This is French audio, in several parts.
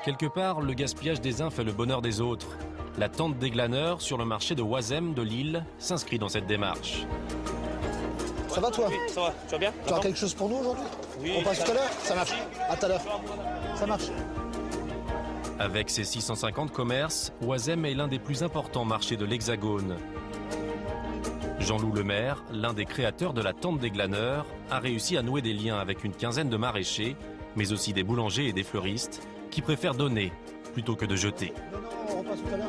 Quelque part, le gaspillage des uns fait le bonheur des autres. La tente des glaneurs sur le marché de Oisem de Lille s'inscrit dans cette démarche. Ça va toi? Oui, ça va. Tu vas bien? Tu as quelque chose pour nous aujourd'hui? Oui. On passe tout à l'heure? Ça marche. À tout à l'heure. Ça marche. Avec ses 650 commerces, Oisem est l'un des plus importants marchés de l'Hexagone. Jean-Loup Lemaire, l'un des créateurs de la tente des glaneurs, a réussi à nouer des liens avec une quinzaine de maraîchers, mais aussi des boulangers et des fleuristes, qui préfèrent donner plutôt que de jeter. Non, on passe tout à l'heure.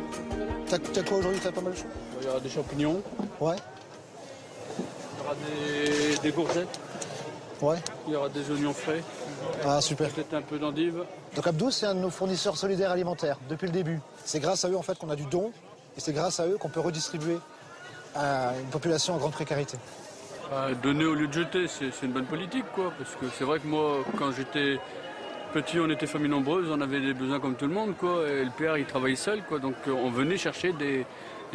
T'as quoi aujourd'hui? T'as pas mal de choses? Il y aura des champignons. Ouais. Il y aura des courgettes. Ouais. Il y aura des oignons frais. Ah super. Peut-être un peu d'endive. Donc Abdou, c'est un de nos fournisseurs solidaires alimentaires depuis le début. C'est grâce à eux en fait qu'on a du don et c'est grâce à eux qu'on peut redistribuer à une population en grande précarité. Donner au lieu de jeter, c'est une bonne politique quoi. Parce que c'est vrai que moi, quand j'étais petit, on était famille nombreuse, on avait des besoins comme tout le monde quoi. Et le père, il travaillait seul quoi. Donc on venait chercher des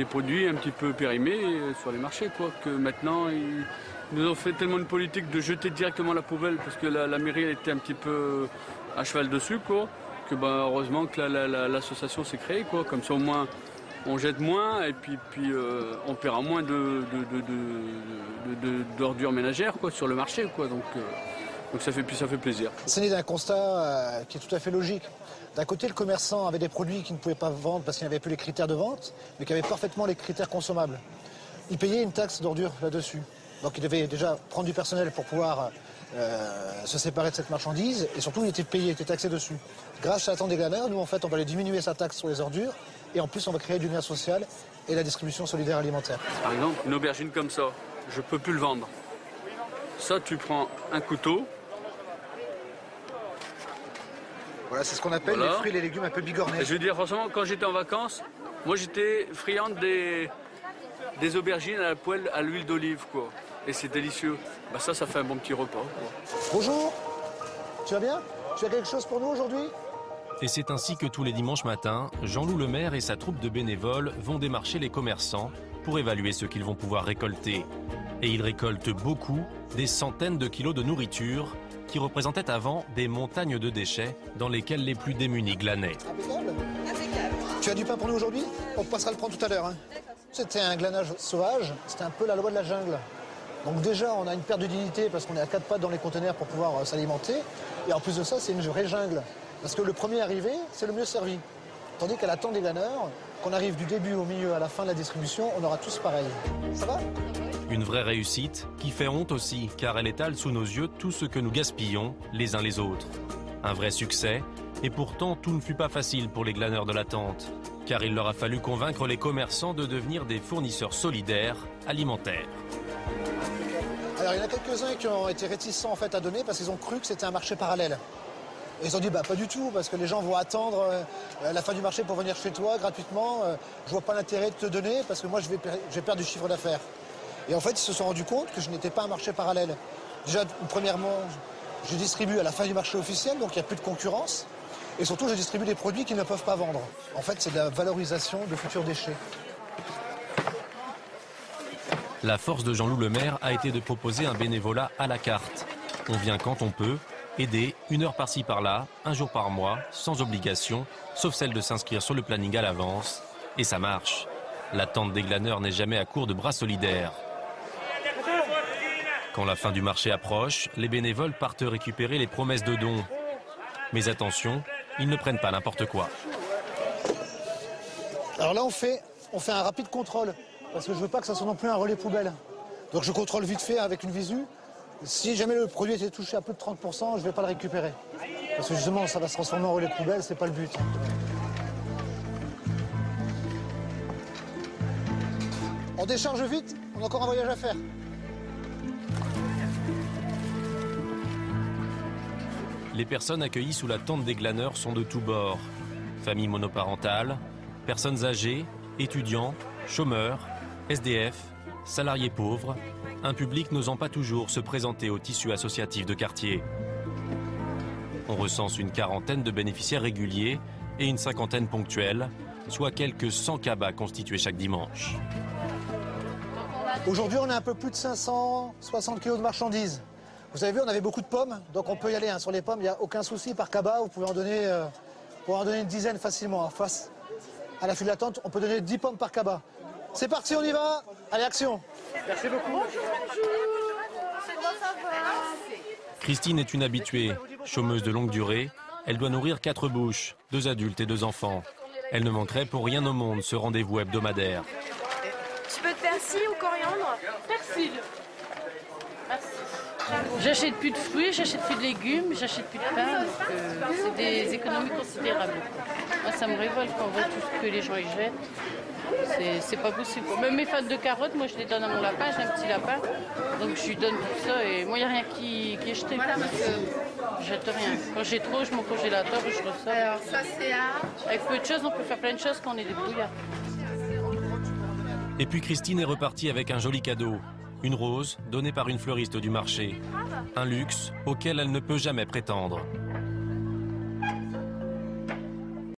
produits un petit peu périmés sur les marchés quoi. Que maintenant, ils nous ont fait tellement une politique de jeter directement la poubelle parce que la mairie elle était un petit peu à cheval dessus quoi. Que heureusement que l'association s'est créée quoi. Comme ça au moins on jette moins et puis on paiera moins d'ordures ménagères quoi, sur le marché. Quoi. Donc ça fait plaisir. C'est né d'un constat qui est tout à fait logique. D'un côté, le commerçant avait des produits qu'il ne pouvait pas vendre parce qu'il n'avait plus les critères de vente, mais qui avaient parfaitement les critères consommables. Il payait une taxe d'ordure là-dessus. Donc il devait déjà prendre du personnel pour pouvoir se séparer de cette marchandise et surtout il était payé, il était taxé dessus. Grâce à la tente des glaneurs, nous en fait on va aller diminuer sa taxe sur les ordures et en plus on va créer du lien social et la distribution solidaire alimentaire. Par exemple, une aubergine comme ça, je peux plus le vendre. Ça, tu prends un couteau. Voilà, c'est ce qu'on appelle les fruits et les légumes un peu bigornés. Et je veux dire, franchement, quand j'étais en vacances, moi j'étais friande des aubergines à la poêle à l'huile d'olive, quoi. Et c'est délicieux. Ça fait un bon petit repas, quoi. Bonjour, tu vas bien? Tu as quelque chose pour nous aujourd'hui? Et c'est ainsi que tous les dimanches matins, Jean-Loup Lemaire et sa troupe de bénévoles vont démarcher les commerçants pour évaluer ce qu'ils vont pouvoir récolter. Et ils récoltent beaucoup, des centaines de kilos de nourriture qui représentaient avant des montagnes de déchets dans lesquelles les plus démunis glanaient. Impeccable. Tu as du pain pour nous aujourd'hui? On passera le prendre tout à l'heure. Hein. C'était un glanage sauvage, c'était un peu la loi de la jungle. Donc déjà, on a une perte de dignité parce qu'on est à 4 pattes dans les conteneurs pour pouvoir s'alimenter. Et en plus de ça, c'est une vraie jungle. Parce que le premier arrivé, c'est le mieux servi. Tandis qu'à la tente des glaneurs, qu'on arrive du début au milieu à la fin de la distribution, on aura tous pareil. Ça va? Une vraie réussite qui fait honte aussi, car elle étale sous nos yeux tout ce que nous gaspillons les uns les autres. Un vrai succès, et pourtant tout ne fut pas facile pour les glaneurs de la tente, car il leur a fallu convaincre les commerçants de devenir des fournisseurs solidaires alimentaires. Alors il y en a quelques-uns qui ont été réticents en fait à donner parce qu'ils ont cru que c'était un marché parallèle. Et ils ont dit pas du tout parce que les gens vont attendre la fin du marché pour venir chez toi gratuitement. Je vois pas l'intérêt de te donner parce que moi je vais perdre du chiffre d'affaires. Et en fait ils se sont rendus compte que je n'étais pas un marché parallèle. Déjà premièrement je distribue à la fin du marché officiel donc il n'y a plus de concurrence. Et surtout je distribue des produits qu'ils ne peuvent pas vendre. En fait c'est de la valorisation de futurs déchets. La force de Jean-Loup Lemaire a été de proposer un bénévolat à la carte. On vient quand on peut, aider 1 heure par-ci par-là, 1 jour par mois, sans obligation, sauf celle de s'inscrire sur le planning à l'avance. Et ça marche. La tente des glaneurs n'est jamais à court de bras solidaires. Quand la fin du marché approche, les bénévoles partent récupérer les promesses de dons. Mais attention, ils ne prennent pas n'importe quoi. Alors là on fait un rapide contrôle. Parce que je veux pas que ça soit non plus un relais poubelle. Donc je contrôle vite fait avec une visu. Si jamais le produit était touché à plus de 30%, je vais pas le récupérer. Parce que justement, ça va se transformer en relais poubelle, c'est pas le but. On décharge vite, on a encore un voyage à faire. Les personnes accueillies sous la tente des glaneurs sont de tous bords. Familles monoparentales, personnes âgées, étudiants, chômeurs, SDF, salariés pauvres, un public n'osant pas toujours se présenter au tissu associatif de quartier. On recense une quarantaine de bénéficiaires réguliers et une cinquantaine ponctuels, soit quelques 100 cabas constitués chaque dimanche. Aujourd'hui, on a un peu plus de 560 kilos de marchandises. Vous avez vu, on avait beaucoup de pommes, donc on peut y aller. Hein. Sur les pommes, il n'y a aucun souci par cabas, vous pouvez en donner pour en donner une dizaine facilement. Face à la file d'attente, on peut donner 10 pommes par cabas. C'est parti, on y va. Allez, action. Merci beaucoup. Christine est une habituée. Chômeuse de longue durée, elle doit nourrir 4 bouches, 2 adultes et 2 enfants. Elle ne manquerait pour rien au monde ce rendez-vous hebdomadaire. Tu peux de persil ou coriandre? Persil. Merci. J'achète plus de fruits, j'achète plus de légumes, j'achète plus de pain. C'est des économies considérables. Moi, ça me révolte quand on voit tout ce que les gens y jettent. C'est pas possible. Même mes fans de carottes, moi je les donne à mon lapin, j'ai un petit lapin. Donc je lui donne tout ça et moi il n'y a rien qui est jeté. Voilà, Je jette rien. Quand j'ai trop, je m'en congélateur et je ressors. alors ça c'est Avec peu de choses, on peut faire plein de choses quand on est débrouillard. Et puis Christine est repartie avec un joli cadeau. Une rose donnée par une fleuriste du marché. Un luxe auquel elle ne peut jamais prétendre.